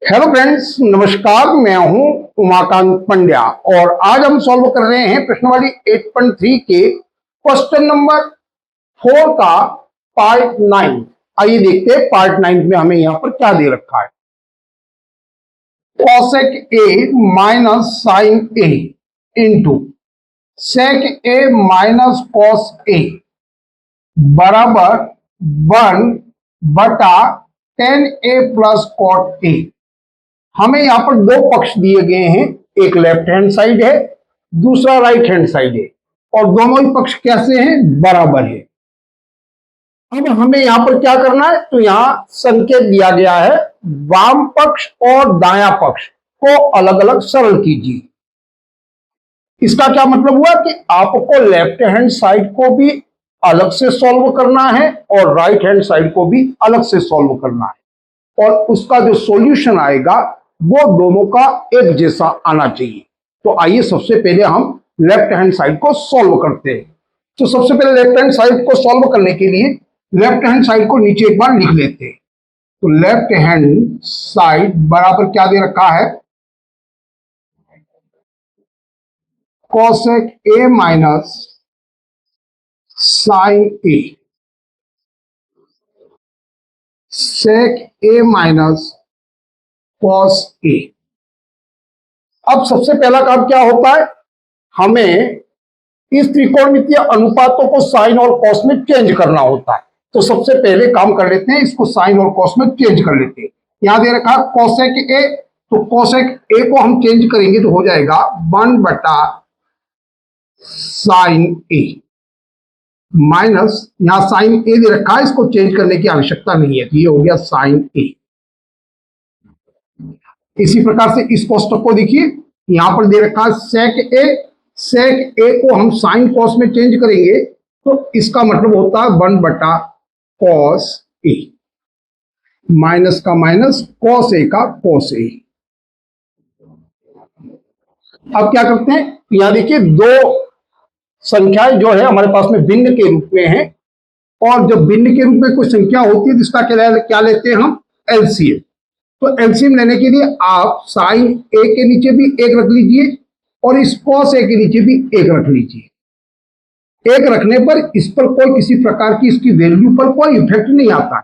Hello friends, नमस्कार। मैं हूं उमाकांत पंड्या और आज हम सॉल्व कर रहे हैं प्रश्नवाली 8.3 के क्वेश्चन नंबर 4 का पार्ट 9। आइए देखते हैं पार्ट 9 में हमें यहां पर क्या दे रखा है। Cosec a minus sine a into sec a minus cos a बराबर 1/tan a plus cot A. हमें यहां पर दो पक्ष दिए गए हैं, एक लेफ्ट हैंड साइड है, दूसरा राइट हैंड साइड है और दोनों ही पक्ष कैसे हैं? बराबर है। अब हमें यहां पर क्या करना है, तो यहां संकेत दिया गया है वाम पक्ष और दाया पक्ष को अलग अलग सरल कीजिए। इसका क्या मतलब हुआ कि आपको लेफ्ट हैंड साइड को भी अलग से सॉल्व करना है और राइट हैंड साइड को भी अलग से सॉल्व करना है और उसका जो सॉल्यूशन आएगा वो दोनों का एक जैसा आना चाहिए। तो आइए सबसे पहले हम लेफ्ट हैंड साइड को सॉल्व करते हैं। तो सबसे पहले लेफ्ट हैंड साइड को सॉल्व करने के लिए लेफ्ट हैंड साइड को नीचे एक बार लिख लेते हैं। तो लेफ्ट हैंड साइड बराबर क्या दे रखा है? Cosec a minus sine a sec a minus cos a. अब सबसे पहला काम क्या होता है, हमें इस त्रिकोणमितीय अनुपातों को साइन और कॉस में चेंज करना होता है। तो सबसे पहले काम कर लेते हैं, इसको साइन और कॉस में चेंज कर लेते हैं। यहां दे रखा कॉसेक ए, तो कॉसेक ए को हम चेंज करेंगे तो हो जाएगा 1/साइन ए माइनस, यहां साइन ए दे रखा है, इसको चेंज करने की आवश्यकता नहीं है, तो ये हो गया साइन ए। इसी प्रकार से इस कोष्टक को देखिए, यहां पर दे रखा है सेक ए, सेक ए को हम साइन कॉस में चेंज करेंगे तो इसका मतलब होता है 1/कॉस ए, माइनस का माइनस, कॉस ए का कॉस ए। अब क्या करते हैं, यहां देखिए दो संख्याएं जो है हमारे पास में भिन्न के रूप में है और जब भिन्न के रूप में कोई संख्या होती है तो इसका क्या लेते हैं हम? एलसीएम। तो एलसीएम लेने के लिए आप साइन ए के नीचे भी एक रख लीजिए और इस कॉस ए के नीचे भी एक रख लीजिए। एक रखने पर इस पर कोई किसी प्रकार की इसकी वैल्यू पर कोई इफेक्ट नहीं आता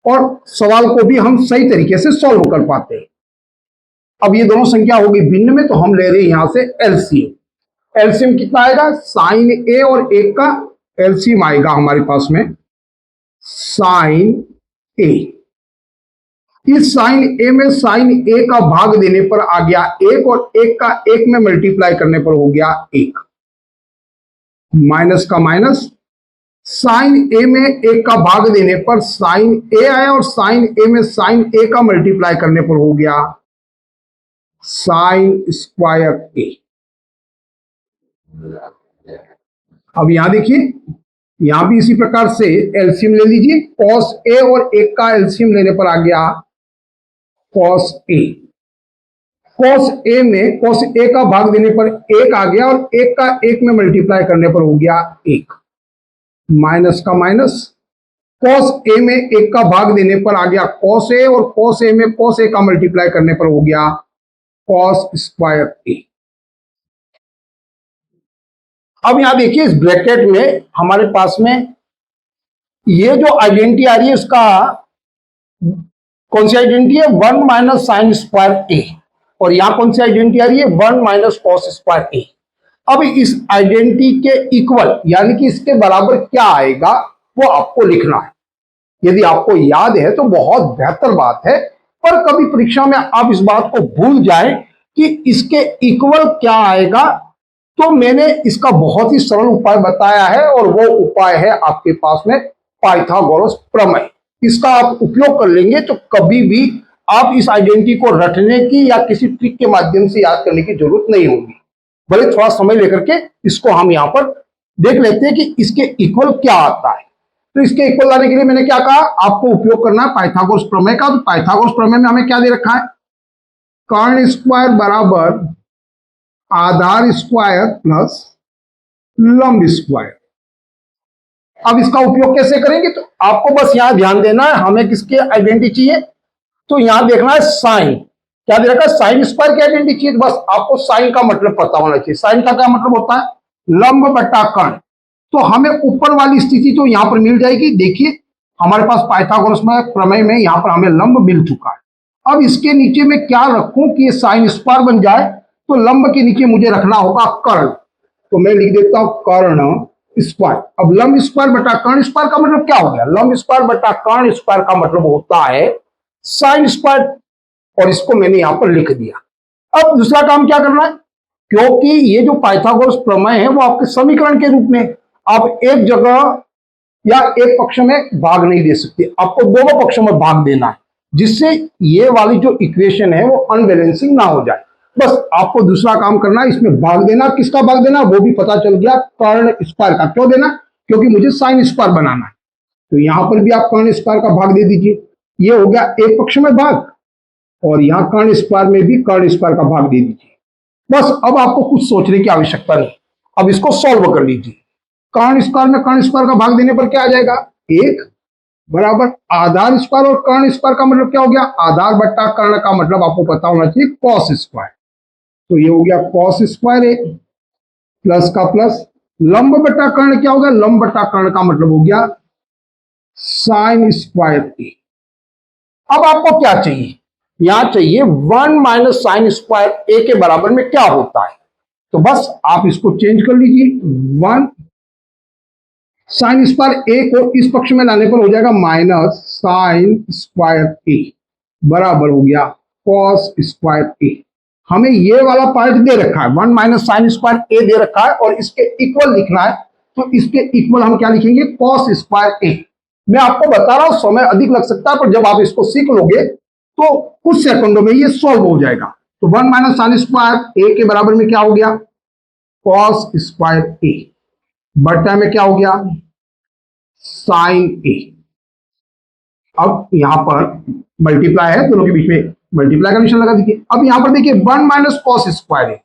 और सवाल को भी हम सही तरीके से सॉल्व कर पाते हैं। अब ये दोनों संख्या होगी भिन्न में, तो हम ले रहे हैं यहां से एलसीएम। एलसीएम कितना आएगा? साइन ए और एक का एलसीएम आएगा हमारे पास में साइन ए। इस साइन ए में साइन ए का भाग देने पर आ गया एक और एक का एक में मल्टीप्लाई करने पर हो गया एक, माइनस का माइनस, साइन ए में एक का भाग देने पर साइन ए आया और साइन ए में साइन ए का मल्टीप्लाई करने पर हो गया साइन स्क्वायर ए। अब यहां देखिए, यहां भी इसी प्रकार से एलसीएम ले लीजिए, कॉस ए और एक का एलसीएम लेने पर आ गया कॉस ए। कॉस ए में कॉस ए का भाग देने पर एक आ गया और एक का एक में मल्टीप्लाई करने पर हो गया एक, माइनस का माइनस, कॉस ए में एक का भाग देने पर आ गया कॉस ए और कॉस ए में कॉस ए का मल्टीप्लाई करने पर हो गया कॉस स्क्वायर ए। अब यहां देखिए इस ब्रैकेट में हमारे पास में ये जो आइडेंटिटी आ रही है उसका कौन सी आइडेंटिटी है? 1 माइनस साइन स्क्वायर ए, और यहां कौन सी आइडेंटिटी आ रही है? 1 माइनस कॉस स्क्वायर ए। अब इस आइडेंटिटी के इक्वल यानी कि इसके बराबर क्या आएगा वो आपको लिखना है। यदि आपको याद है तो बहुत बेहतर बात है, पर कभी परीक्षा में आप इस बात को भूल जाएं कि इसके इक्वल क्या आएगा, तो मैंने इसका बहुत ही सरल उपाय बताया है और वो उपाय है आपके पास में पाइथागोरस प्रमेय। इसका आप उपयोग कर लेंगे तो कभी भी आप इस आइडेंटिटी को रटने की या किसी ट्रिक के माध्यम से याद करने की जरूरत नहीं होगी। भले थोड़ा समय लेकर के इसको हम यहां पर देख लेते हैं कि इसके इक्वल क्या आता है। तो इसके इक्वल लाने के लिए मैंने क्या कहा, आपको उपयोग करना है पाइथागोरस प्रमेय का। तो पाइथागोरस प्रमेय में हमें क्या दे रखा है? कर्ण स्क्वायर बराबर आधार स्क्वायर प्लस लंब स्क्वायर। अब इसका उपयोग कैसे करेंगे, तो आपको बस यहां ध्यान देना है, हमें किसके आइडेंटिटी चाहिए, तो यहां देखना है साइन। क्या दे रखा है, साइन स्क्वायर की आइडेंटिटी चाहिए। बस आपको साइन का मतलब पता होना चाहिए। साइन का क्या मतलब होता है, लंब बटा कर्ण। तो हमें ऊपर वाली स्थिति तो यहां पर मिल जाएगी। देखिए हमारे पास पाइथागोरस में प्रमेय में यहां पर हमें लंब मिल चुका है। अब इसके नीचे में क्या रखूं कि ये साइन स्क्वायर बन जाए, तो लंब के नीचे मुझे रखना होगा कर्ण। तो मैं लिख देता हूं कर्ण स्क्वायर। अब लंब स्क्वायर बटा कर्ण स्क्वायर का मतलब क्या हो गया, लंब स्क्वायर बटा कर्ण स्क्वायर का मतलब होता है साइन स्क्वायर, और इसको मैंने यहां पर लिख दिया। अब दूसरा काम क्या करना है, क्योंकि ये जो पाइथागोरस प्रमेय है वो आपके समीकरण के रूप में, आप एक जगह या एक पक्ष में भाग नहीं दे सकते, आपको दोनों पक्षों में भाग देना है, जिससे ये वाली जो इक्वेशन है वो अनबैलेंसिंग ना हो जाए। बस आपको दूसरा काम करना है, इसमें भाग देना। किसका भाग देना वो भी पता चल गया, कर्ण स्क्वायर का। क्यों देना, क्योंकि मुझे साइन स्क्वायर बनाना है। तो यहां पर भी आप कर्ण स्क्वायर का भाग दे दीजिए। ये हो गया एक पक्ष में भाग, और यहां कर्ण स्क्वायर में भी कर्ण स्क्वायर का भाग दे दीजिए। बस अब आपको कुछ सोचने की आवश्यकता नहीं, अब इसको सॉल्व कर लीजिए। कर्ण स्क्वायर में कर्ण स्क्वायर का भाग देने पर क्या आ जाएगा, एक बराबर आधार स्क्वायर, और कर्ण स्क्वायर का मतलब क्या हो गया, आधार बट्टा कर्ण का मतलब आपको पता होना चाहिए कॉस स्क्वायर। तो ये हो गया कॉस स्क्वायर ए, प्लस का प्लस, लंब बट्टा कर्ण क्या हो गया, लंब बट्टा कर्ण का मतलब हो गया साइन स्क्वायर ए। अब आपको क्या चाहिए, यहां चाहिए 1 - sin² ए के बराबर में क्या होता है। तो बस आप इसको चेंज कर लीजिए, 1 sin² ए को इस पक्ष में लाने पर हो जाएगा -sin² ए बराबर हो गया cos² ए। हमें ये वाला पार्ट दे रखा है, 1 - sin² ए दे रखा है, और इसके इक्वल लिखना है। तो इसके इक्वल हम क्या लिखेंगे, cos² ए। मैं आपको बता रहा हूं समय अधिक लग सकता है, पर जब आप इसको सीख लोगे तो कुछ सेकंडों में ये सॉल्व हो जाएगा। तो 1 - sin² ए के बराबर में क्या हो गया, cos² ए बटा में क्या हो गया, साइन ए। अब यहां पर मल्टीप्लाई है, दोनों के बीच में मल्टीप्लाई का निशान लगा दीजिए। अब यहां पर देखिए 1 - cos² ए,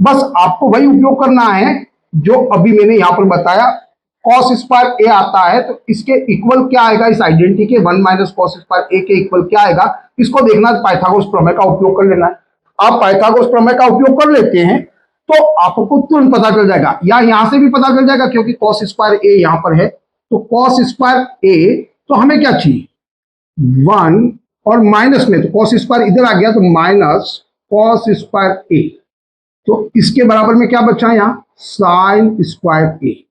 बस आपको वही उपयोग करना है जो अभी मैंने यहां पर बताया। cos² ए आता है तो इसके इक्वल क्या आएगा, इस आइडेंटिटी के 1 - cos² ए के इक्वल क्या आएगा, इसको देखना, पाइथागोरस प्रमेय का उपयोग कर लेना है। आप पाइथागोरस प्रमेय का उपयोग कर लेते हैं तो आपको तुरंत पता चल जाएगा, या यहां से भी पता चल जाएगा, क्योंकि cos² ए यहां पर है। तो cos² ए, तो हमें क्या चाहिए 1, और माइनस में तो cos² इधर आ गया, तो माइनस cos² ए। तो इसके बराबर में क्या बचा यहां, sin² ए।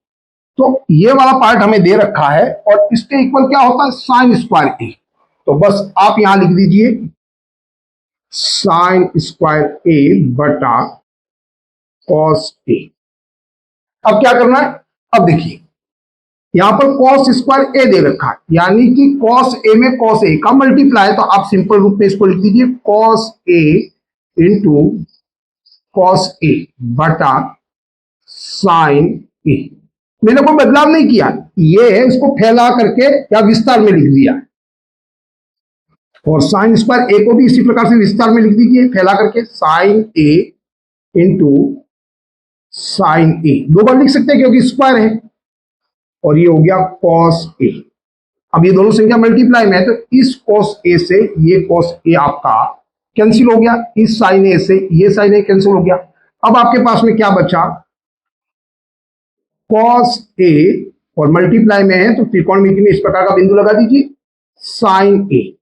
तो ये वाला पार्ट हमें दे रखा है, और इसके इक्वल क्या होता है, sin² ए। तो बस आप यहां लिख दीजिए sin² ए बटा cos ए। अब क्या करना है, अब देखिए यहां पर cos² ए दे रखा है, यानी कि cos ए में cos ए का मल्टीप्लाई। तो आप सिंपल रूप में इसको लिख दीजिए cos ए इंटू cos ए बटा साइन ए। मैंने कोई बदलाव नहीं किया, ये है इसको फैला करके या विस्तार में लिख दिया। और sin² ए को भी इसी प्रकार से विस्तार में लिख दीजिए, फैला करके साइन ए इंटू साइन ए, दो बार लिख सकते हैं क्योंकि स्क्वायर है। और ये हो गया cos ए। अब ये दोनों संख्या मल्टीप्लाई में है, तो इस cos ए से ये cos ए आपका कैंसिल हो गया, इस साइन ए से ये साइन ए कैंसिल हो गया। अब आपके पास में क्या बचा, cos ए, और मल्टीप्लाई में है तो त्रिकोणमिति में इस प्रकार का बिंदु लगा दीजिए साइन ए।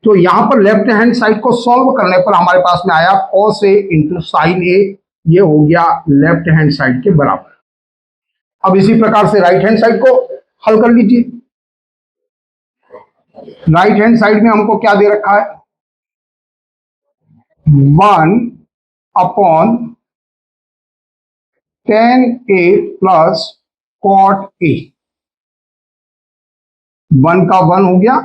तो यहां पर लेफ्ट हैंड साइड को सॉल्व करने पर हमारे पास में आया cos ए इंटू साइन ए, ये हो गया लेफ्ट हैंड साइड के बराबर। अब इसी प्रकार से राइट हैंड साइड को हल कर लीजिए। राइट हैंड साइड में हमको क्या दे रखा है, 1/tan ए प्लस cot ए। 1 का 1 हो गया।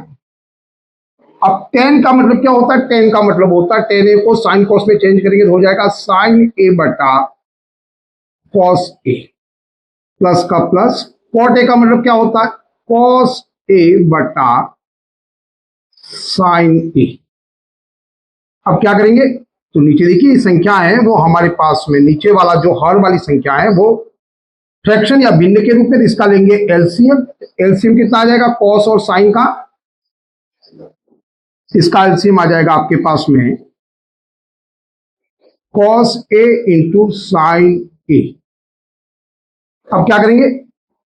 अब tan का मतलब क्या होता है, tan का मतलब होता है tan ए को sin cos में चेंज करेंगे तो हो जाएगा sin ए बटा cos ए, प्लस का प्लस, cot ए का मतलब क्या होता है, cos ए बटा sin ए। अब क्या करेंगे, तो नीचे देखिए संख्या है वो हमारे पास में, नीचे वाला जो हर वाली संख्या है वो फ्रैक्शन या भिन्न के रूप में, इसका लेंगे एलसीएम। एलसीएम कितना आ जाएगा, cos और sin का इसका एलसीएम आ जाएगा आपके पास में cos A इंटू साइन ए। अब क्या करेंगे,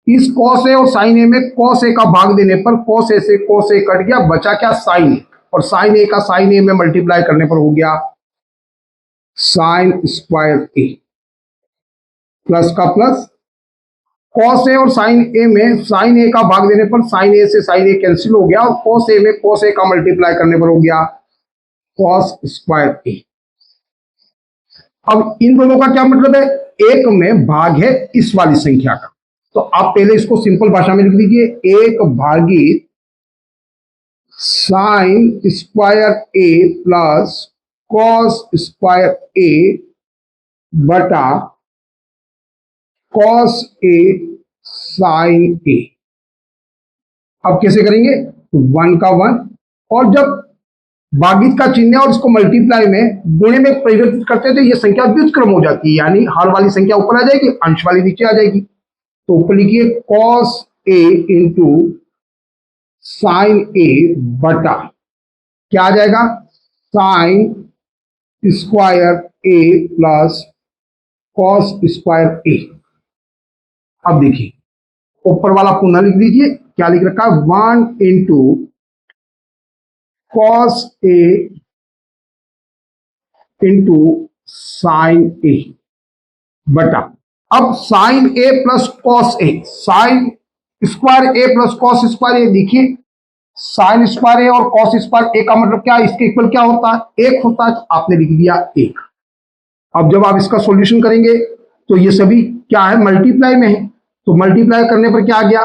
इस cos A और sin A में cos A का भाग देने पर cos A से cos A कट गया, बचा क्या sin A, और sin A का sin A में मल्टीप्लाई करने पर हो गया sin स्क्वायर A, प्लस का प्लस, cos A और sin A में sin A का भाग देने पर sin A से sin A कैंसिल हो गया, और cos A में cos A का मल्टीप्लाई करने पर हो गया cos स्क्वायर A। अब इन दोनों का क्या मतलब है, एक में भाग है इस वाली संख्या का, तो आप पहले इसको सिंपल भाषा में लिख दीजिए, एक भागित साइन स्क्वायर ए प्लस कॉस स्क्वायर ए बटा कॉस ए साइन ए। अब कैसे करेंगे, 1 का 1, और जब भागित का चिन्ह और इसको मल्टीप्लाई में गुणे में परिवर्तित करते हैं तो ये संख्या व्युत्क्रम हो जाती है, यानी हर वाली संख्या ऊपर आ जाएगी, अंश वाली नीचे आ जाएगी। तो ऊपर लिखिए cos A इंटू साइन ए बटा क्या आ जाएगा साइन स्क्वायर ए प्लस कॉस स्क्वायर ए। अब देखिए ऊपर वाला पुनः लिख दीजिए, क्या लिख रखा है, 1 into cos A into sine ए बटा, अब sign A plus cos A, sine square A plus cos square ए, देखिए साइन स्क्वायर ए और कॉस स्क्वायर ए का मतलब क्या है, इसके इक्वल क्या होता है, 1 होता है, तो आपने लिख दिया 1। अब जब आप इसका सॉल्यूशन करेंगे तो ये सभी क्या है, मल्टीप्लाई में है, तो मल्टीप्लाई करने पर क्या आ गया,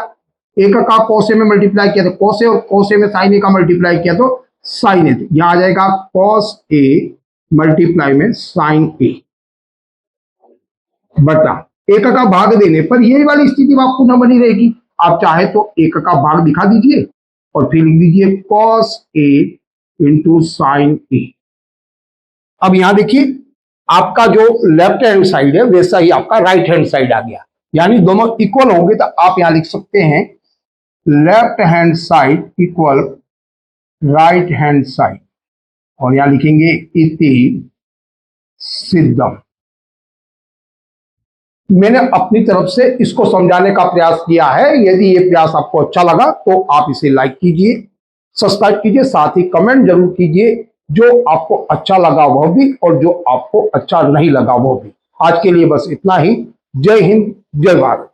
1 का कॉस ए में मल्टीप्लाई किया तो कॉस ए, और कॉस ए में साइन ए का मल्टीप्लाई किया तो साइन ए, यहां आ जाएगा कॉस ए मल्टीप्लाई में साइन ए बटा 1 का भाग देने पर यही वाली स्थिति आपको न बनी रहेगी, आप चाहे तो 1 का भाग दिखा दीजिए और फिर लिख दीजिए कॉस ए इंटू साइन ए। अब यहां देखिए आपका जो लेफ्ट हैंड साइड है वैसा ही आपका राइट हैंड साइड आ गया, यानी दोनों इक्वल होंगे, तो आप यहां लिख सकते हैं left hand side equal right hand side, और यहां लिखेंगे इति सिद्धम। मैंने अपनी तरफ से इसको समझाने का प्रयास किया है, यदि ये प्रयास आपको अच्छा लगा तो आप इसे लाइक कीजिए, सब्सक्राइब कीजिए, साथ ही कमेंट जरूर कीजिए, जो आपको अच्छा लगा वह भी और जो आपको अच्छा नहीं लगा वह भी। आज के लिए बस इतना ही। जय हिंद, जय भारत।